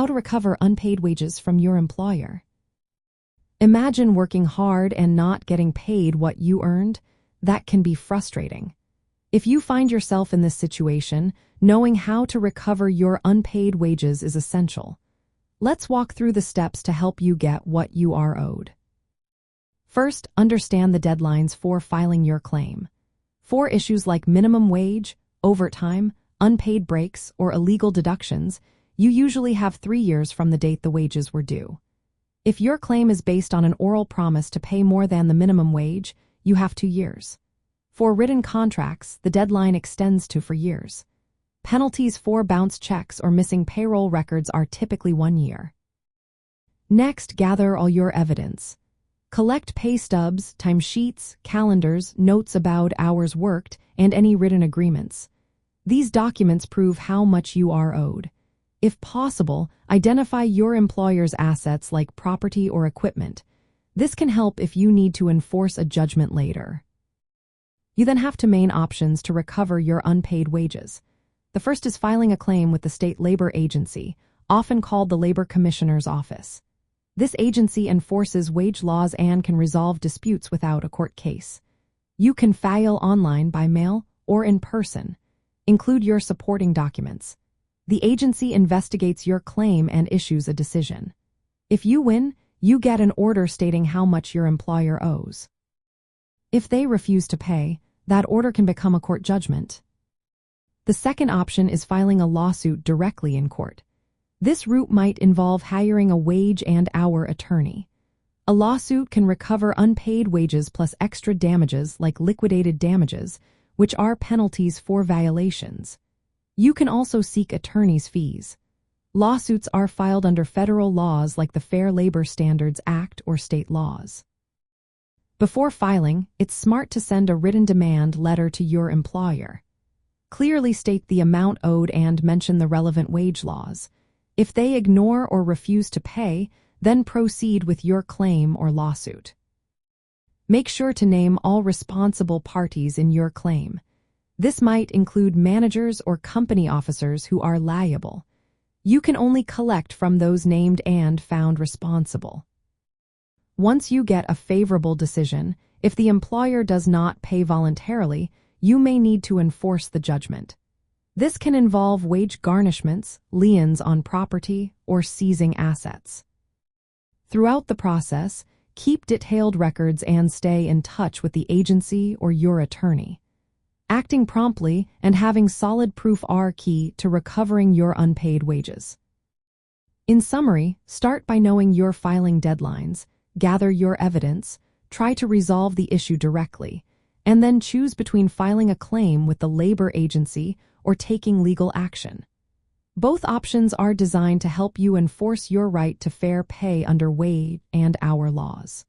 How to recover unpaid wages from your employer. Imagine working hard and not getting paid what you earned. That can be frustrating. If you find yourself in this situation, knowing how to recover your unpaid wages is essential. Let's walk through the steps to help you get what you are owed. First, understand the deadlines for filing your claim. For issues like minimum wage, overtime, unpaid breaks, or illegal deductions, you usually have 3 years from the date the wages were due. If your claim is based on an oral promise to pay more than the minimum wage, you have 2 years. For written contracts, the deadline extends to 4 years. Penalties for bounced checks or missing payroll records are typically 1 year. Next, gather all your evidence. Collect pay stubs, timesheets, calendars, notes about hours worked, and any written agreements. These documents prove how much you are owed. If possible, identify your employer's assets like property or equipment. This can help if you need to enforce a judgment later. You then have 2 main options to recover your unpaid wages. The first is filing a claim with the state labor agency, often called the Labor Commissioner's Office. This agency enforces wage laws and can resolve disputes without a court case. You can file online, by mail, or in person. Include your supporting documents. The agency investigates your claim and issues a decision. If you win, you get an order stating how much your employer owes. If they refuse to pay, that order can become a court judgment. The second option is filing a lawsuit directly in court. This route might involve hiring a wage and hour attorney. A lawsuit can recover unpaid wages plus extra damages like liquidated damages, which are penalties for violations. You can also seek attorney's fees. Lawsuits are filed under federal laws like the Fair Labor Standards Act or state laws. Before filing, it's smart to send a written demand letter to your employer. Clearly state the amount owed and mention the relevant wage laws. If they ignore or refuse to pay, then proceed with your claim or lawsuit. Make sure to name all responsible parties in your claim. This might include managers or company officers who are liable. You can only collect from those named and found responsible. Once you get a favorable decision, if the employer does not pay voluntarily, you may need to enforce the judgment. This can involve wage garnishments, liens on property, or seizing assets. Throughout the process, keep detailed records and stay in touch with the agency or your attorney. Acting promptly and having solid proof are key to recovering your unpaid wages. In summary, start by knowing your filing deadlines, gather your evidence, try to resolve the issue directly, and then choose between filing a claim with the labor agency or taking legal action. Both options are designed to help you enforce your right to fair pay under wage and hour laws.